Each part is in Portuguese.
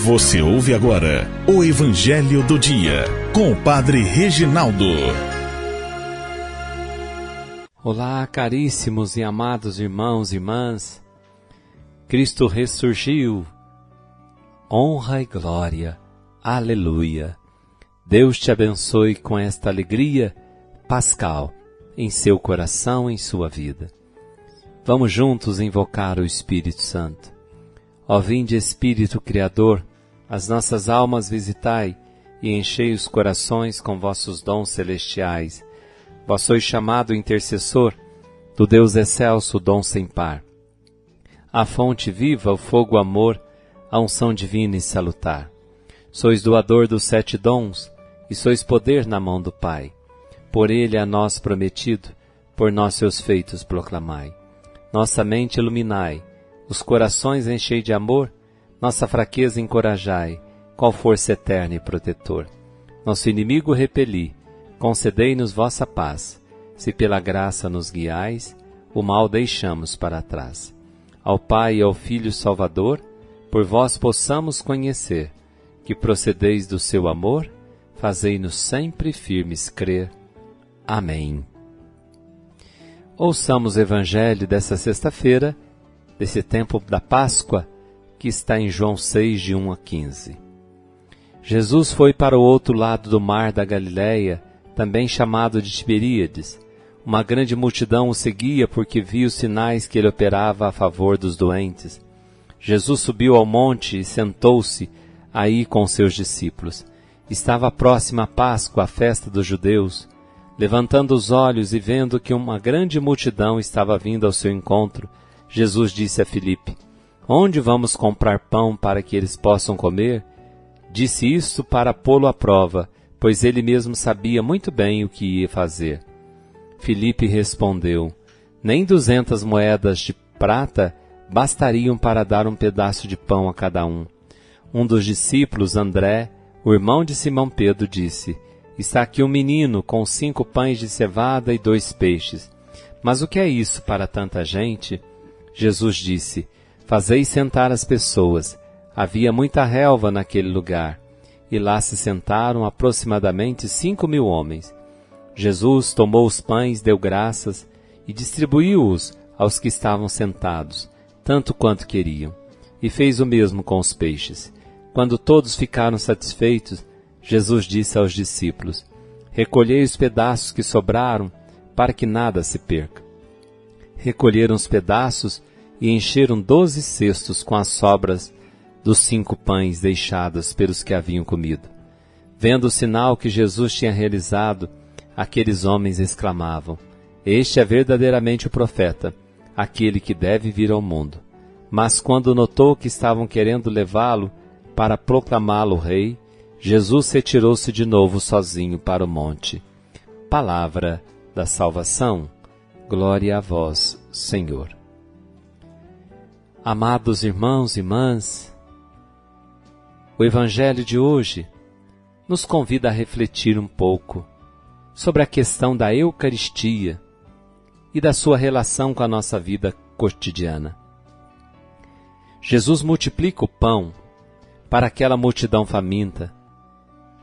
Você ouve agora o Evangelho do Dia, com o Padre Reginaldo. Olá, caríssimos e amados irmãos e irmãs. Cristo ressurgiu. Honra e glória. Aleluia. Deus te abençoe com esta alegria pascal em seu coração, em sua vida. Vamos juntos invocar o Espírito Santo. Ó vinde Espírito Criador, as nossas almas visitai e enchei os corações com vossos dons celestiais. Vós sois chamado intercessor do Deus excelso, dom sem par. A fonte viva, o fogo amor, a unção divina e salutar. Sois doador dos 7 dons e sois poder na mão do Pai. Por ele a nós prometido, por nós seus feitos proclamai. Nossa mente iluminai, os corações enchei de amor, nossa fraqueza encorajai, qual força eterna e protetor. Nosso inimigo repeli, concedei-nos vossa paz, se pela graça nos guiais, o mal deixamos para trás. Ao Pai e ao Filho Salvador, por vós possamos conhecer, que procedeis do seu amor, fazei-nos sempre firmes crer. Amém. Ouçamos o Evangelho dessa sexta-feira, desse tempo da Páscoa, que está em João 6, de 1 a 15. Jesus foi para o outro lado do mar da Galileia, também chamado de Tiberíades. Uma grande multidão o seguia porque via os sinais que ele operava a favor dos doentes. Jesus subiu ao monte e sentou-se aí com seus discípulos. Estava próxima a Páscoa, a festa dos judeus. Levantando os olhos e vendo que uma grande multidão estava vindo ao seu encontro, Jesus disse a Filipe: Onde vamos comprar pão para que eles possam comer? Disse isto para pô-lo à prova, pois ele mesmo sabia muito bem o que ia fazer. Filipe respondeu: Nem 200 moedas de prata bastariam para dar um pedaço de pão a cada um. Um dos discípulos, André, o irmão de Simão Pedro, disse: Está aqui um menino com 5 pães de cevada e 2 peixes. Mas o que é isso para tanta gente? Jesus disse: Fazei sentar as pessoas. Havia muita relva naquele lugar, e lá se sentaram aproximadamente 5.000 homens. Jesus tomou os pães, deu graças e distribuiu-os aos que estavam sentados, tanto quanto queriam, e fez o mesmo com os peixes. Quando todos ficaram satisfeitos, Jesus disse aos discípulos: Recolhei os pedaços que sobraram, para que nada se perca. Recolheram os pedaços e encheram 12 cestos com as sobras dos 5 pães deixados pelos que haviam comido. Vendo o sinal que Jesus tinha realizado, aqueles homens exclamavam: Este é verdadeiramente o profeta, aquele que deve vir ao mundo. Mas quando notou que estavam querendo levá-lo para proclamá-lo rei, Jesus retirou-se de novo sozinho para o monte. Palavra da salvação. Glória a vós, Senhor. Amados irmãos e irmãs, o Evangelho de hoje nos convida a refletir um pouco sobre a questão da Eucaristia e da sua relação com a nossa vida cotidiana. Jesus multiplica o pão para aquela multidão faminta,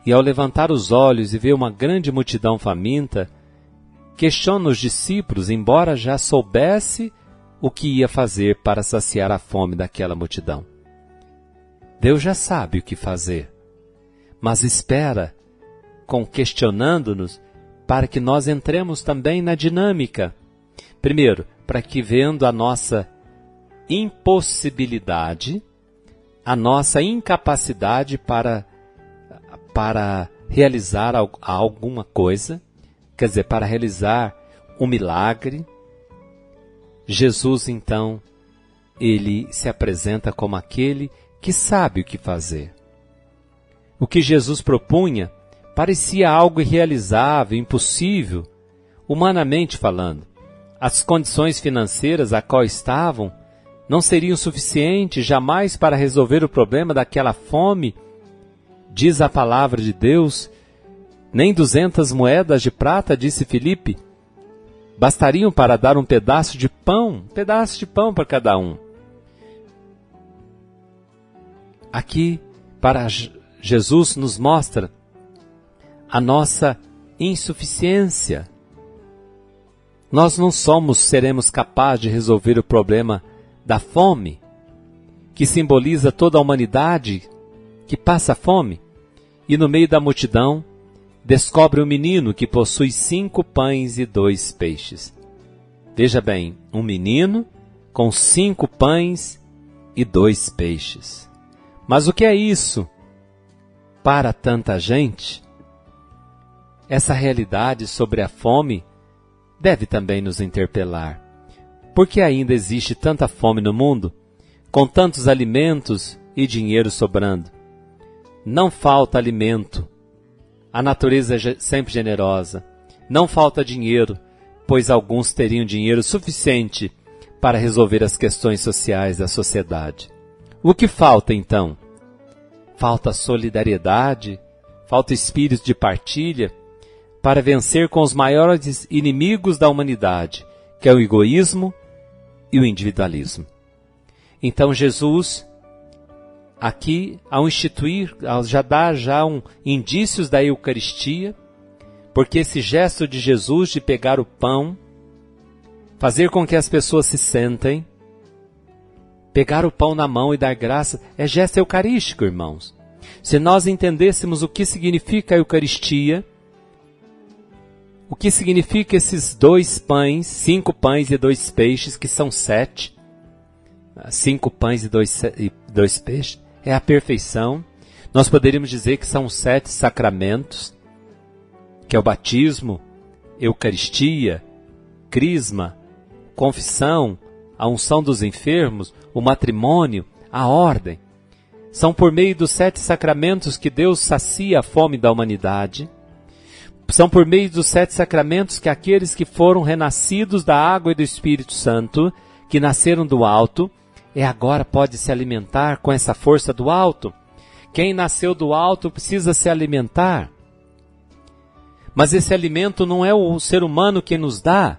e ao levantar os olhos e ver uma grande multidão faminta, questiona os discípulos, embora já soubesse o que ia fazer para saciar a fome daquela multidão. Deus já sabe o que fazer, mas espera, questionando-nos, para que nós entremos também na dinâmica. Primeiro, para que, vendo a nossa impossibilidade, a nossa incapacidade para realizar alguma coisa, quer dizer, para realizar um milagre, Jesus, então, ele se apresenta como aquele que sabe o que fazer. O que Jesus propunha parecia algo irrealizável, impossível, humanamente falando. As condições financeiras a qual estavam não seriam suficientes jamais para resolver o problema daquela fome. Diz a palavra de Deus: nem 200 moedas de prata, disse Filipe, bastariam para dar um pedaço de pão para cada um. Aqui Jesus nos mostra a nossa insuficiência. Nós não seremos capazes de resolver o problema da fome, que simboliza toda a humanidade que passa fome, e no meio da multidão descobre um menino que possui 5 pães e 2 peixes. Veja bem, um menino com 5 pães e 2 peixes. Mas o que é isso para tanta gente? Essa realidade sobre a fome deve também nos interpelar. Por que ainda existe tanta fome no mundo, com tantos alimentos e dinheiro sobrando? Não falta alimento. A natureza é sempre generosa. Não falta dinheiro, pois alguns teriam dinheiro suficiente para resolver as questões sociais da sociedade. O que falta, então? Falta solidariedade, falta espírito de partilha, para vencer com os maiores inimigos da humanidade, que é o egoísmo e o individualismo. Então Jesus, aqui, ao instituir, ao dar indícios da Eucaristia, porque esse gesto de Jesus de pegar o pão, fazer com que as pessoas se sentem, pegar o pão na mão e dar graça, é gesto eucarístico, irmãos. Se nós entendêssemos o que significa a Eucaristia, o que significa esses 2 pães, 5 pães e 2 peixes, que são 7, 5 pães e 2 peixes, é a perfeição. Nós poderíamos dizer que são 7 sacramentos, que é o batismo, Eucaristia, crisma, confissão, a unção dos enfermos, o matrimônio, a ordem. São por meio dos 7 sacramentos que Deus sacia a fome da humanidade. São por meio dos 7 sacramentos que aqueles que foram renascidos da água e do Espírito Santo, que nasceram do alto, agora pode se alimentar com essa força do alto. Quem nasceu do alto precisa se alimentar. Mas esse alimento não é o ser humano que nos dá.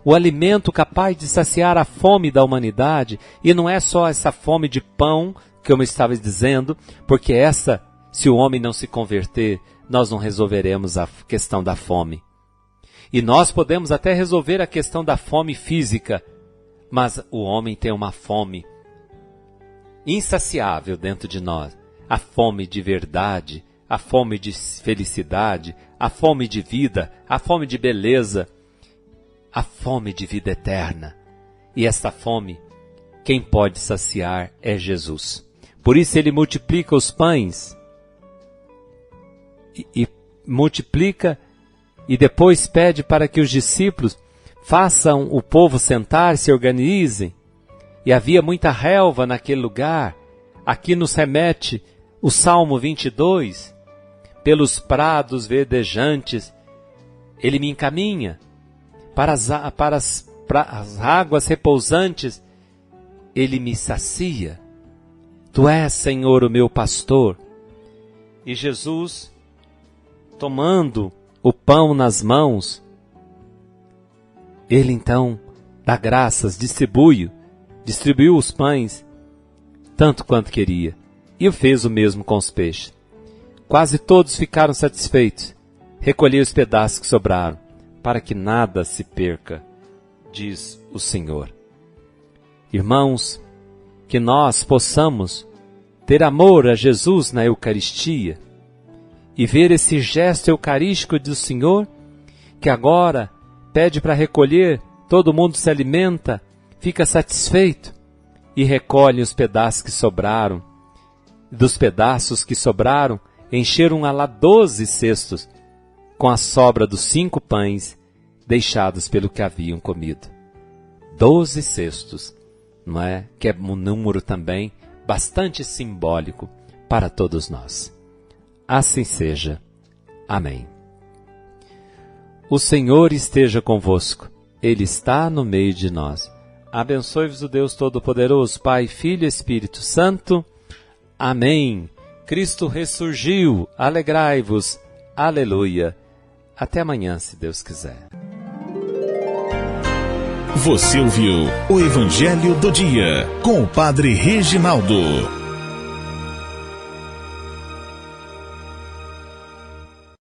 O alimento capaz de saciar a fome da humanidade, e não é só essa fome de pão que eu estava dizendo, porque essa, se o homem não se converter, nós não resolveremos a questão da fome. E nós podemos até resolver a questão da fome física, mas o homem tem uma fome insaciável dentro de nós. A fome de verdade, a fome de felicidade, a fome de vida, a fome de beleza, a fome de vida eterna. E esta fome, quem pode saciar é Jesus. Por isso ele multiplica os pães e multiplica e depois pede para que os discípulos façam o povo sentar, se organizem. E havia muita relva naquele lugar. Aqui nos remete o Salmo 22. Pelos prados verdejantes ele me encaminha. Para as águas repousantes ele me sacia. Tu és, Senhor, o meu pastor. E Jesus, tomando o pão nas mãos, ele então dá graças, distribuiu os pães, tanto quanto queria, e fez o mesmo com os peixes. Quase todos ficaram satisfeitos, recolheu os pedaços que sobraram, para que nada se perca, diz o Senhor. Irmãos, que nós possamos ter amor a Jesus na Eucaristia, e ver esse gesto eucarístico do Senhor, que agora pede para recolher, todo mundo se alimenta, fica satisfeito e recolhe os pedaços que sobraram. Dos pedaços que sobraram, encheram lá 12 cestos, com a sobra dos 5 pães deixados pelo que haviam comido. 12 cestos, não é? Que é um número também bastante simbólico para todos nós. Assim seja. Amém. O Senhor esteja convosco. Ele está no meio de nós. Abençoe-vos o Deus Todo-Poderoso, Pai, Filho e Espírito Santo. Amém. Cristo ressurgiu. Alegrai-vos. Aleluia. Até amanhã, se Deus quiser. Você ouviu o Evangelho do Dia com o Padre Reginaldo.